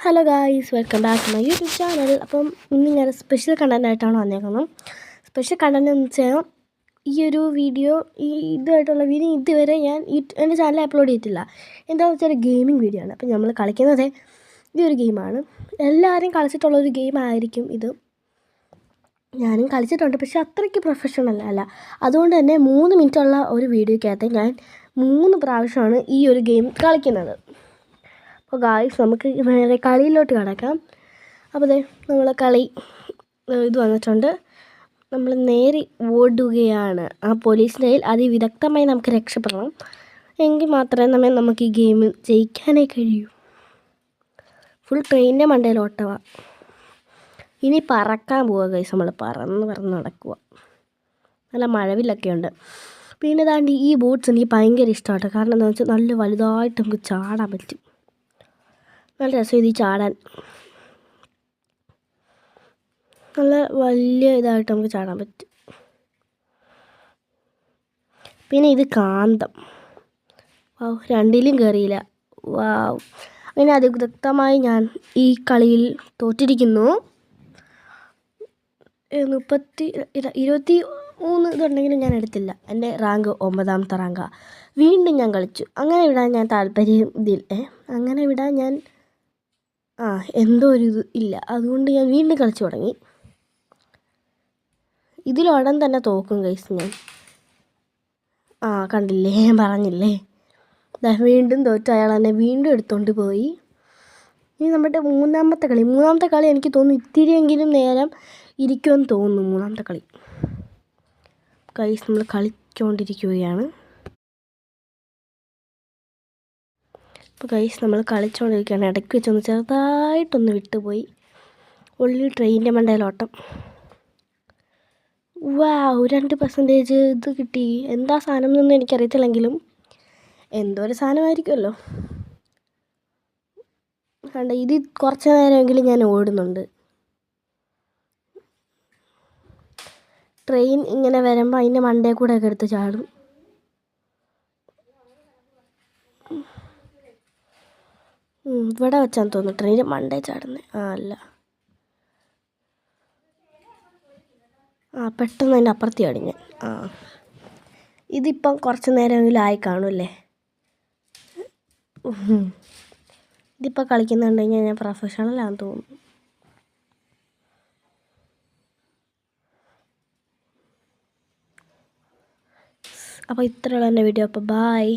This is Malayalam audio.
Hello guys, welcome back to my YouTube channel. അപ്പം ഇന്ന് ഞാൻ സ്പെഷ്യൽ കണ്ടൻറ്റായിട്ടാണ് വന്നേക്കുന്നത്. സ്പെഷ്യൽ കണ്ടൻറ്റ് എന്ന് വെച്ചാൽ ഈ ഒരു വീഡിയോ ഇതുമായിട്ടുള്ള വീഡിയോ ഇതുവരെ ഞാൻ എൻ്റെ ചാനലിൽ അപ്ലോഡ് ചെയ്തിട്ടില്ല. എന്താണെന്ന് വെച്ചാൽ ഗെയിമിംഗ് വീഡിയോ ആണ്. അപ്പം നമ്മൾ കളിക്കുന്നത് ഈ ഒരു ഗെയിമാണ്. എല്ലാവരും കളിച്ചിട്ടുള്ളൊരു ഗെയിമായിരിക്കും ഇത്. ഞാനും കളിച്ചിട്ടുണ്ട്, പക്ഷേ അത്രയ്ക്ക് പ്രൊഫഷണൽ അല്ല. അതുകൊണ്ട് തന്നെ 3 മിനിറ്റുള്ള ഒരു വീഡിയോയ്ക്കകത്ത് ഞാൻ 3 പ്രാവശ്യമാണ് ഈ ഒരു ഗെയിം കളിക്കുന്നത്. അപ്പോൾ ഗായ്സ്, നമുക്ക് നേരെ കളിയിലോട്ട് കിടക്കാം. അപ്പോൾ നമ്മൾ കളി ഇത് വന്നിട്ടുണ്ട്. നമ്മൾ നേരെ ഓടുകയാണ്. ആ പോലീസിൻ്റെ കയ്യിൽ അതിവിദഗ്ധമായി നമുക്ക് രക്ഷപ്പെടണം. എങ്കിൽ മാത്രമേ നമുക്ക് ഈ ഗെയിമിൽ ജയിക്കാനേ കഴിയൂ. ഫുൾ ട്രെയിനിൻ്റെ മണ്ടയിൽ ഓട്ടമാണ്. ഇനി പറക്കാൻ പോവുക ഗൈസ്. നമ്മൾ പറന്ന് നടക്കുക. നല്ല മഴവില്ലൊക്കെ ഉണ്ട്. പിന്നെ താണ്ടി ഈ ബോട്ട്സ് എനിക്ക് ഭയങ്കര ഇഷ്ടമാണ്. കാരണം എന്താണെന്ന് വെച്ചാൽ നല്ല വലുതായിട്ട് നമുക്ക് ചാടാൻ പറ്റും. നല്ല രസം ഇത് ചാടാൻ. നല്ല വലിയ ഇതായിട്ട് നമുക്ക് ചാടാൻ പറ്റും. പിന്നെ ഇത് കാന്തം. വാവ്, രണ്ടിലും കയറിയില്ല. വാവ്, അങ്ങനെ അതിവിദഗ്ധമായി ഞാൻ ഈ കളിയിൽ തോറ്റിരിക്കുന്നു. 23 ഇതുണ്ടെങ്കിലും ഞാൻ എടുത്തില്ല. എൻ്റെ റാങ്ക് 9ാമത്തെ റാങ്കാണ്. വീണ്ടും ഞാൻ കളിച്ചു. അങ്ങനെ വിടാൻ ഞാൻ അങ്ങനെ വിടാൻ ഞാൻ എന്തോ ഒരു ഇത് ഇല്ല. അതുകൊണ്ട് ഞാൻ വീണ്ടും കളിച്ചു തുടങ്ങി. ഇതിലുടൻ തന്നെ തോക്കും ഗൈസ് ഞാൻ. കണ്ടില്ലേ, ഞാൻ പറഞ്ഞില്ലേ. വീണ്ടും തോറ്റു. അയാൾ എന്നെ വീണ്ടും എടുത്തുകൊണ്ട് പോയി. ഇനി നമ്മുടെ മൂന്നാമത്തെ കളി എനിക്ക് തോന്നുന്നു ഇത്തിരിയെങ്കിലും നേരം ഇരിക്കുമെന്ന് തോന്നുന്നു. മൂന്നാമത്തെ കളി ഗൈസ്, നമ്മൾ കളിച്ചുകൊണ്ടിരിക്കുകയാണ്. അപ്പോൾ ഗൈസ്, നമ്മൾ കളിച്ചുകൊണ്ടിരിക്കുകയാണ്. ഇടയ്ക്ക് വെച്ചൊന്ന് ചെറുതായിട്ടൊന്ന് വിട്ടുപോയി. ഉള്ളിൽ ട്രെയിനിൻ്റെ മണ്ടയിലോട്ടം. വാവ്, 2% ഇത് കിട്ടി. എന്താ സാധനം എന്നൊന്നും എനിക്കറിയത്തില്ലെങ്കിലും എന്തോ ഒരു സാധനമായിരിക്കുമല്ലോ. കണ്ട, ഇത് കുറച്ച് നേരമെങ്കിലും ഞാൻ ഓടുന്നുണ്ട്. ട്രെയിൻ ഇങ്ങനെ വരുമ്പോൾ അതിൻ്റെ മണ്ടയിൽ കൂടെ ഒക്കെ എടുത്ത് ചാടും. ഇവിടെ വെച്ചാന്ന് തോന്നുന്നു ട്രെയിനിൻ്റെ മണ്ടയിൽ ചാടുന്നത്. അല്ല, പെട്ടെന്ന് അതിൻ്റെ അപ്പുറത്ത് ചാടി ഞാൻ. ഇതിപ്പം കുറച്ച് നേരമെങ്കിലും ആയി കാണുമല്ലേ. ഇതിപ്പോൾ കളിക്കുന്നുണ്ടെങ്കിൽ ഞാൻ പ്രൊഫഷണലാണെന്ന് തോന്നുന്നു. അപ്പോൾ ഇത്രയുള്ള എൻ്റെ വീഡിയോ. അപ്പോൾ ബൈ.